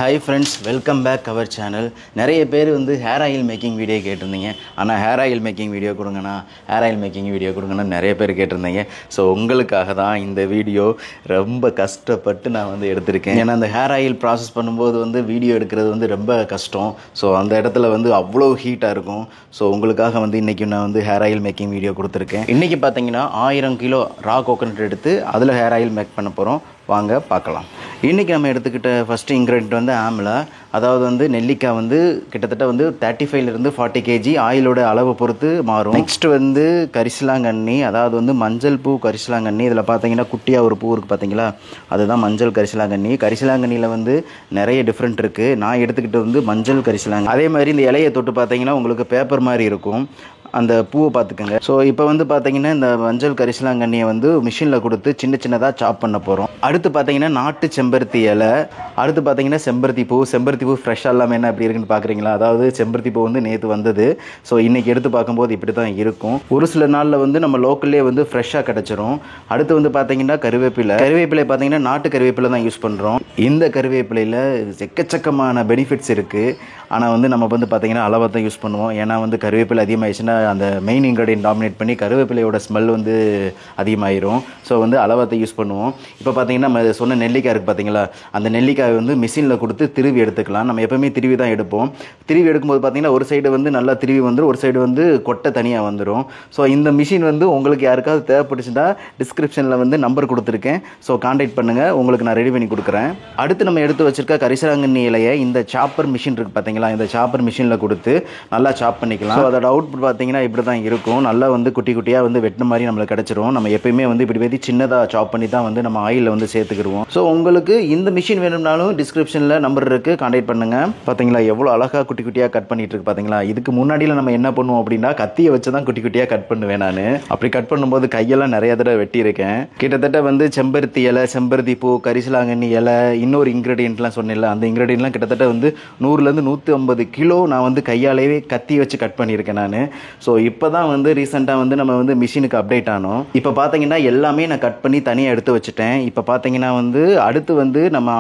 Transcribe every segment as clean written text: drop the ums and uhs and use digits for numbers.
Hi friends, welcome back our channel. நிறைய பேர் வந்து ஹேர் ஆயில் மேக்கிங் வீடியோ கேட்டிருந்தீங்க. ஆனால் ஹேர் ஆயில் மேக்கிங் வீடியோ கொடுங்கண்ணா, ஹேர் ஆயில் மேக்கிங் வீடியோ கொடுங்கண்ணா நிறைய பேர் கேட்டிருந்தீங்க. ஸோ உங்களுக்காக தான் இந்த வீடியோ ரொம்ப கஷ்டப்பட்டு நான் வந்து எடுத்திருக்கேன். ஏன்னா அந்த ஹேர் ஆயில் ப்ராசஸ் பண்ணும்போது வந்து வீடியோ எடுக்கிறது வந்து ரொம்ப கஷ்டம். ஸோ அந்த இடத்துல வந்து அவ்வளோ ஹீட்டாக இருக்கும். ஸோ உங்களுக்காக வந்து இன்றைக்கி நான் வந்து ஹேர் ஆயில் மேக்கிங் வீடியோ கொடுத்துருக்கேன். இன்றைக்கி பார்த்தீங்கன்னா 1000 கிலோ ரா கோகோனட் எடுத்து அதில் ஹேர் ஆயில் மேக் பண்ண போகிறோம். வாங்க பார்க்கலாம். இன்றைக்கி நம்ம எடுத்துக்கிட்ட ஃபஸ்ட்டு இன்க்ரீடியன்ட் வந்து ஆம்லா. அதாவது வந்து நெல்லிக்காய் வந்து கிட்டத்தட்ட வந்து 35 40 கேஜி ஆயிலோட அளவை பொறுத்து மாறும். நெக்ஸ்ட்டு வந்து கரிசலாங்கண்ணி, அதாவது வந்து மஞ்சள் பூ கரிசலாங்கண்ணி. இதில் பார்த்தீங்கன்னா குட்டியாக ஒரு பூ இருக்குது பார்த்தீங்களா, அதுதான் மஞ்சள் கரிசலாங்கண்ணி. கரிசலாங்கண்ணியில் வந்து நிறைய டிஃப்ரெண்ட் இருக்குது. நான் எடுத்துக்கிட்டு வந்து மஞ்சள் கரிசலாங்கண்ணி. அதே மாதிரி இந்த இலையை தொட்டு பார்த்தீங்கன்னா உங்களுக்கு பேப்பர் மாதிரி இருக்கும், அந்த பூவை பார்த்துக்கோங்க. ஸோ இப்போ வந்து பார்த்தீங்கன்னா இந்த மஞ்சள் கரிசலாங்கண்ணியை வந்து மிஷினில் கொடுத்து சின்ன சின்னதாக சாப் பண்ண போகிறோம். அடுத்து பார்த்தீங்கன்னா நாட்டு செம்பருத்தி இலை. அடுத்து பார்த்தீங்கன்னா செம்பருத்தி பூ. செம்பருத்தி பூ ஃப்ரெஷ்ஷாக இல்லாமல் என்ன எப்படி இருக்குன்னு பார்க்குறீங்களா? அதாவது செம்பருத்தி பூ வந்து நேற்று வந்தது. ஸோ இன்றைக்கி எடுத்து பார்க்கும்போது இப்படி தான் இருக்கும். ஒரு சில நாளில் வந்து நம்ம லோக்கல்லே வந்து ஃப்ரெஷ்ஷாக கிடச்சிரும். அடுத்து வந்து பார்த்தீங்கன்னா கருவேப்பிலை. கருவேப்பிலை பார்த்தீங்கன்னா நாட்டு கருவேப்பிலை தான் யூஸ் பண்ணுறோம். இந்த கருவேப்பிலையில் எக்கச்சக்கமான பெனிஃபிட்ஸ் இருக்குது. ஆனால் வந்து நம்ம வந்து பார்த்தீங்கன்னா அளவை தான் யூஸ் பண்ணுவோம். ஏன்னா வந்து கருவேப்பிலை அதிகமாகிடுச்சுன்னா அந்த மெயின் இன்க்ரீடியன்ட் டாமினேட் பண்ணி கருவேப்பிலையோட ஸ்மெல் வந்து அதிகமாகிடும். ஸோ வந்து அளவத்தை யூஸ் பண்ணுவோம். இப்போ பார்த்தீங்கன்னா நம்ம சொன்ன நெல்லிக்காய் இருக்குது பார்த்தீங்களா, அந்த நெல்லிக்காய் வந்து மிஷினில் கொடுத்து திருவி எடுத்துக்கலாம். நம்ம எப்போவுமே திருவி தான் எடுப்போம். திருவி எடுக்கும்போது பார்த்தீங்கன்னா ஒரு சைடு வந்து நல்லா திருவி வந்துடும், ஒரு சைடு வந்து கொட்டை தனியாக வந்துடும். ஸோ இந்த மிஷின் வந்து உங்களுக்கு யாருக்காவது தேவைப்பட்டுச்சுன்னா டிஸ்கிரிப்ஷனில் வந்து நம்பர் கொடுத்துருக்கேன். ஸோ கான்டாக்ட் பண்ணுங்கள், உங்களுக்கு நான் ரெடி பண்ணி கொடுக்குறேன். அடுத்து நம்ம எடுத்து வச்சுருக்க கரிசலாங்கண்ணி இலையை இந்த சாப்பர் மிஷின் இருக்குது பார்த்தீங்களா, இந்த சாப்பர் மிஷினில் கொடுத்து நல்லா சாப் பண்ணிக்கலாம். ஸோ அதோட அவுட்புட் பார்த்தீங்கன்னா இப்படி தான் இருக்கும். நல்லா வந்து குட்டி குட்டியாக வந்து வெட்டின மாதிரி நம்மளுக்கு கிடச்சிரும். நம்ம எப்பயுமே வந்து இப்படி வெட்டி சின்னதாக சாப் பண்ணி தான் வந்து நம்ம ஆயிலில் வந்து சேர்த்துக்கிடுவோம். ஸோ உங்களுக்கு இந்த மிஷின் வேணும்னாலும் டிஸ்கிரிப்ஷனில் நம்பர் இருக்குது, கான்டாக்ட் பண்ணுங்கள். பார்த்தீங்களா எவ்வளோ அழகாக குட்டி குட்டியாக கட் பண்ணிட்டு இருக்கு பார்த்தீங்களா. இதுக்கு முன்னாடியில் நம்ம என்ன பண்ணுவோம் அப்படின்னா கத்தியை வச்சு தான் குட்டி குட்டியாக கட் பண்ணுவேன் நான். அப்படி கட் பண்ணும்போது கையெல்லாம் நிறைய தடவை வெட்டியிருக்கேன். கிட்டத்தட்ட வந்து செம்பருத்தி இலை, செம்பருத்தி பூ, கரிசலாங்கண்ணி இலை, இன்னொரு இன்க்ரீடியன்ட்லாம் சொன்னேன்ல, அந்த இன்க்ரீடியன்ட்லாம் கிட்டத்தட்ட வந்து 100 150 கிலோ நான் வந்து கையாலேயே கத்தி வச்சு கட் பண்ணியிருக்கேன் நான். ஸோ இப்போ தான் வந்து ரீசெண்டாக வந்து நம்ம வந்து மிஷினுக்கு அப்டேட் ஆனோம். இப்போ பார்த்தீங்கன்னா எல்லாமே நான் கட் பண்ணி தனியாக எடுத்து வச்சுட்டேன். இப்போ பார்த்தீங்கன்னா வந்து அடுத்து வந்து நம்ம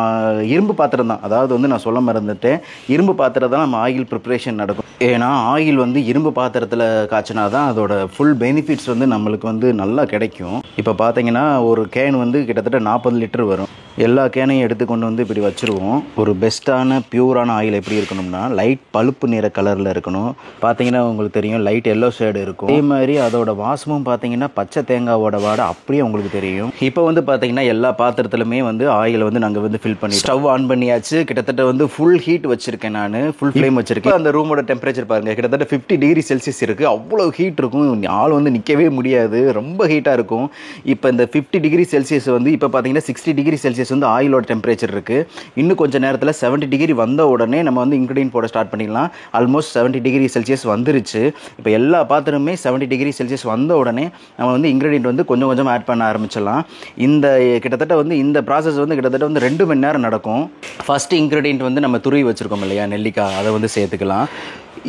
இரும்பு பாத்திரம் தான், அதாவது வந்து நான் சொல்ல மறந்துட்டேன், இரும்பு பாத்திரம் தான் நம்ம ஆயில் ப்ரிப்ரேஷன் நடக்கும். ஏன்னா ஆயில் வந்து இரும்பு பாத்திரத்தில் காய்ச்சினா தான் அதோட ஃபுல் பெனிஃபிட்ஸ் வந்து நம்மளுக்கு வந்து நல்லா கிடைக்கும். இப்போ பார்த்தீங்கன்னா ஒரு கேன் வந்து கிட்டத்தட்ட 40 லிட்டர் வரும். எல்லா கேனையும் எடுத்து கொண்டு வந்து இப்படி வச்சுருவோம். ஒரு பெஸ்ட்டான பியூரான ஆயில் எப்படி இருக்கணும்னா லைட் பழுப்பு நிற கலரில் இருக்கணும். பார்த்தீங்கன்னா உங்களுக்கு தெரியும் லைட் எல்லோ ஷேடு இருக்கும். அதே மாதிரி அதோட வாசமும் பார்த்தீங்கன்னா பச்சை தேங்காவோட வாடை அப்படியே உங்களுக்கு தெரியும். இப்போ வந்து பார்த்தீங்கன்னா எல்லா பாத்திரத்துலையுமே வந்து ஆயில் வந்து நாங்கள் வந்து ஃபில் பண்ணி ஸ்டவ் ஆன் பண்ணியாச்சு. கிட்டத்தட்ட வந்து ஃபுல் ஹீட் வச்சுருக்கேன் நான், ஃபுல் ஃப்ளேம் வச்சுருக்கேன். அந்த ரூமோட டெம்பரேச்சர் பாருங்கள், கிட்டத்தட்ட 50 டிகிரி செல்சியஸ் இருக்குது. அவ்வளோ ஹீட் இருக்கும், ஆள் வந்து நிற்கவே முடியாது, ரொம்ப ஹீட்டாக இருக்கும். இப்போ இந்த 50 டிகிரி செல்சியஸ் வந்து இப்போ பார்த்தீங்கன்னா 60 டிகிரி செல்சியஸ் வந்து ஆயிலோட டெம்பரேச்சர் இருக்குது. இன்னும் கொஞ்சம் நேரத்தில் 70 டிகிரி வந்த உடனே நம்ம வந்து இன்க்ரீடியன்ட் போட ஸ்டார்ட் பண்ணிடலாம். ஆல்மோஸ்ட் 70 டிகிரி செல்சியஸ் வந்துருச்சு. இப்போ எல்லா பாத்திரமே 70 டிகிரி செல்சியஸ் வந்த உடனே நம்ம வந்து இன்க்ரீடியன்ட் வந்து கொஞ்சம் கொஞ்சம் ஆட் பண்ண ஆரம்பிச்சிடலாம். இந்த கிட்டத்தட்ட வந்து இந்த ப்ராசஸ் வந்து கிட்டத்தட்ட வந்து 2 மணி நேரம் நடக்கும். ஃபஸ்ட்டு இன்க்ரீடியன்ட் வந்து நம்ம துருவி வச்சுருக்கோம் இல்லையா நெல்லிக்காய், அதை வந்து சேர்த்துக்கலாம்.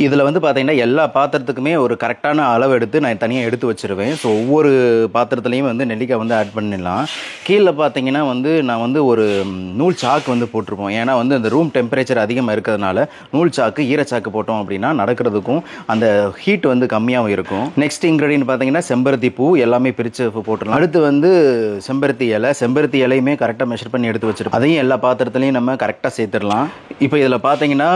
இதில் வந்து பார்த்தீங்கன்னா எல்லா பாத்திரத்துக்குமே ஒரு கரெக்டான அளவு எடுத்து நான் தனியாக எடுத்து வச்சுருவேன். ஸோ ஒவ்வொரு பாத்திரத்துலையும் வந்து நெல்லிக்காய் வந்து ஆட் பண்ணிடலாம். கீழே பார்த்தீங்கன்னா வந்து நான் வந்து ஒரு நூல் சாக்கு வந்து போட்டிருப்போம். ஏன்னா வந்து அந்த ரூம் டெம்பரேச்சர் அதிகமாக இருக்கிறதுனால நூல் சாக்கு ஈரச்சாக்கு போட்டோம் அப்படின்னா நடக்கிறதுக்கும் அந்த ஹீட் வந்து கம்மியாகவும் இருக்கும். நெக்ஸ்ட் இன்க்ரீடியன்ட் பார்த்தீங்கன்னா செம்பருத்தி பூ, எல்லாமே பிரித்து போட்டுடலாம். அடுத்து வந்து செம்பருத்தி இலை. செம்பருத்தி இலையுமே கரெக்டாக மெஷர் பண்ணி எடுத்து வச்சுருப்போம். அதையும் எல்லா பாத்திரத்துலையும் நம்ம கரெக்டாக சேர்த்துடலாம். இப்போ இதில் பார்த்தீங்கன்னா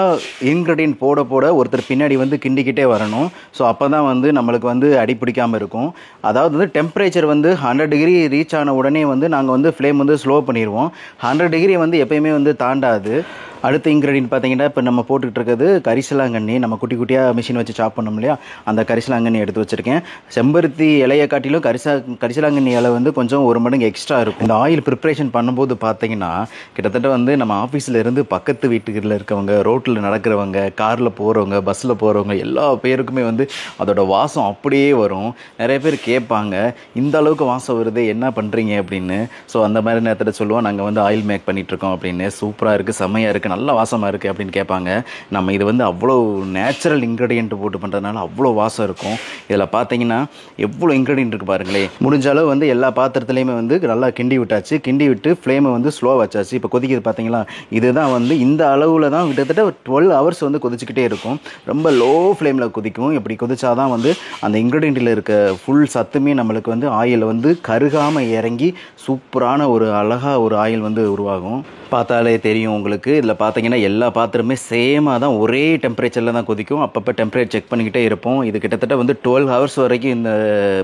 இன்க்ரீடியன்ட் போட போட ஒருத்தர் பின்னாடி வந்து கிண்டிக்கிட்டே வரணும். ஸோ அப்போ தான் வந்து நம்மளுக்கு வந்து அடிப்பிடிக்காமல் இருக்கும். அதாவது வந்து டெம்பரேச்சர் வந்து 100 டிகிரி ரீச் ஆன உடனே வந்து நாங்கள் வந்து ஃப்ளேம் வந்து ஸ்லோ பண்ணிடுவோம். 100 டிகிரி வந்து எப்பயுமே வந்து தாண்டாது. அடுத்த இன்க்ரீடியன்ட் பார்த்தீங்கன்னா இப்போ நம்ம போட்டுக்கிட்டு இருக்கிறது கரிசலாங்கண்ணி. நம்ம குட்டி குட்டியாக மிஷின் வச்சு சாப் பண்ணோம் இல்லையா, அந்த கரிசலாங்கண்ணி எடுத்து வச்சுருக்கேன். செம்பருத்தி இலையை காட்டிலும் கரிசலாங்கண்ணி இலை வந்து கொஞ்சம் 1 மடங்கு எக்ஸ்ட்ரா இருக்கும். இந்த ஆயில் ப்ரிப்ரேஷன் பண்ணும்போது பார்த்தீங்கன்னா கிட்டத்தட்ட வந்து நம்ம ஆஃபீஸில் இருந்து பக்கத்து வீட்டுகளில் இருக்கவங்க, ரோட்டில் நடக்கிறவங்க, காரில் போகிறவங்க, பஸ்ஸில் போகிறவங்க எல்லா பேருக்குமே வந்து அதோட வாசம் அப்படியே வரும். நிறைய பேர் கேட்பாங்க இந்த அளவுக்கு வாசம் வருது என்ன பண்ணுறீங்க அப்படின்னு. ஸோ அந்த மாதிரி நேரத்தில் சொல்லுவோம் நாங்கள் வந்து ஆயில் மேக் பண்ணிகிட்ருக்கோம் அப்படின்னு. சூப்பராக இருக்குது, செம்மையாக இருக்குது, நல்ல வாசமாக இருக்குது அப்படின்னு கேட்பாங்க. நம்ம இது வந்து அவ்வளோ நேச்சுரல் இன்க்ரீடியன்ட் போட்டு பண்ணுறதுனால அவ்வளோ வாசம் இருக்கும். இதில் பார்த்தீங்கன்னா எவ்வளோ இன்க்ரீடியன்ட் இருக்குது பாருங்களேன். முடிஞ்ச அளவு வந்து எல்லா பாத்திரத்துலேயுமே வந்து நல்லா கிண்டி விட்டாச்சு. கிண்டி விட்டு ஃப்ளேமை வந்து ஸ்லோ வச்சாச்சு. இப்போ கொதிக்கிறது பார்த்தீங்களா, இதுதான் வந்து இந்த அளவில் தான் கிட்டத்தட்ட 12 hours வந்து கொதிச்சுக்கிட்டே இருக்கும். ரொம்ப லோ ஃப்ளேமில் கொதிக்கும். இப்படி கொதிச்சாதான் வந்து அந்த இன்க்ரீடியண்ட்டில் இருக்க ஃபுல் சத்துமே நம்மளுக்கு வந்து ஆயில் வந்து கருகாமல் இறங்கி சூப்பரான ஒரு அழகாக ஒரு ஆயில் வந்து உருவாகும். பார்த்தாலே தெரியும் உங்களுக்கு. இதில் பார்த்தீங்கன்னா எல்லா பாத்திரமே சேமாக தான் ஒரே டெம்பரேச்சரில் தான் கொதிக்கும். அப்பப்போ டெம்பரேச்சர் செக் பண்ணிக்கிட்டே இருப்போம். இது கிட்டத்தட்ட வந்து 12 hours வரைக்கும் இந்த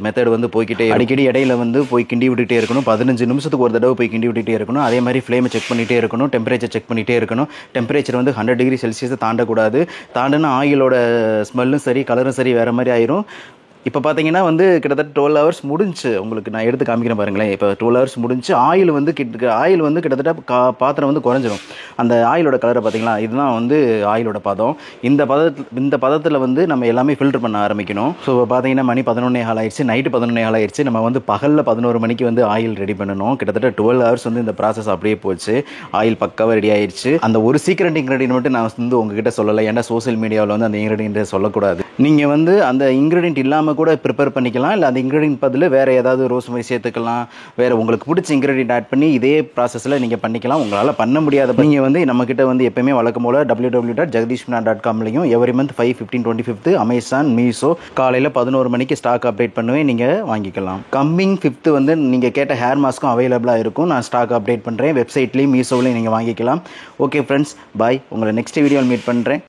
மெத்தட் வந்து போய்கிட்டே அடிக்கடி இடையில வந்து போய் கிண்டி விட்டுகிட்டே இருக்கணும். 15 நிமிஷத்துக்கு ஒரு தடவை போய் கிண்டி விட்டுகிட்டே இருக்கணும். அதே மாதிரி ஃப்ளேமை செக் பண்ணிகிட்டே இருக்கணும். டெம்பரேச்சர் செக் பண்ணிகிட்டே இருக்கணும். டெம்பரேச்சர் வந்து 100 degree Celsius தாண்டக்கூடாது. தாண்டினா ஆயிலோட ஸ்மெல்லும் சரி கலரும் சரி வேறு மாதிரி ஆயிரும். இப்போ பார்த்தீங்கன்னா வந்து கிட்டத்தட்ட 12 hours முடிஞ்சு. உங்களுக்கு நான் எடுத்து காமிக்கிறேன் பாருங்களேன். இப்போ 12 hours முடிஞ்சு ஆயில் வந்து கிட்டத்தட்ட பாத்திரம் வந்து குறைஞ்சிரும். அந்த ஆயிலோட கலரை பார்த்தீங்களா, இதுதான் வந்து ஆயிலோட பதம். இந்த பதத்தில் வந்து நம்ம எல்லாமே ஃபில்டர் பண்ண ஆரம்பிக்கணும். ஸோ பார்த்தீங்கன்னா மணி 11:15 ஆயிடுச்சு. நைட்டு 11:15 ஆயிடுச்சு. நம்ம வந்து பகலில் 11 மணிக்கு வந்து ஆயில் ரெடி பண்ணணும். கிட்டத்தட்ட 12 hours வந்து இந்த ப்ராசஸ் அப்படியே போச்சு. ஆயில் பக்காவாக ரெடி ஆயிடுச்சு. அந்த ஒரு சீக்ரெட் இன்க்ரீடியன்ட் மட்டும் நான் வந்து உங்ககிட்ட சொல்லலை. ஏன்னா சோசியல் மீடியாவில் வந்து அந்த இன்க்ரீடியன்ட்டை சொல்லக்கூடாது. நீங்கள் வந்து அந்த இன்க்ரீடியன்ட் இல்லாமல் கூட ப்ரிப்பேர் பண்ணிக்கலாம். இல்லை அந்த இன்க்ரீடியன்ட் பதில் வேறு ஏதாவது ரோஸ்மெரி சேர்த்துக்கலாம். வேறு உங்களுக்கு பிடிச்ச இன்க்ரீடியன்ட் ஆட் பண்ணி இதே ப்ராசஸில் நீங்கள் பண்ணிக்கலாம். உங்களால் பண்ண முடியாத நீங்கள் வந்து நம்மக்கிட்ட வந்து எப்பயுமே வழக்கம் போல் www.jagdishmina.com every month 5, 15, 25 Amazon, Meesho காலையில் 11 மணிக்கு ஸ்டாக் அப்டேட் பண்ணுவேன். நீங்கள் வாங்கிக்கலாம். கம்மிங் 5th வந்து நீங்கள் கேட்ட ஹேர் மாஸ்க்கும் அவைலபிளாக இருக்கும். நான் ஸ்டாக் அப்டேட் பண்ணுறேன். வெப்சைட்லேயும் மீஷோவிலையும் நீங்கள் வாங்கிக்கலாம். ஓகே ஃப்ரெண்ட்ஸ், பாய். உங்களை நெக்ஸ்ட் வீடியோவில் மீட் பண்ணுறேன்.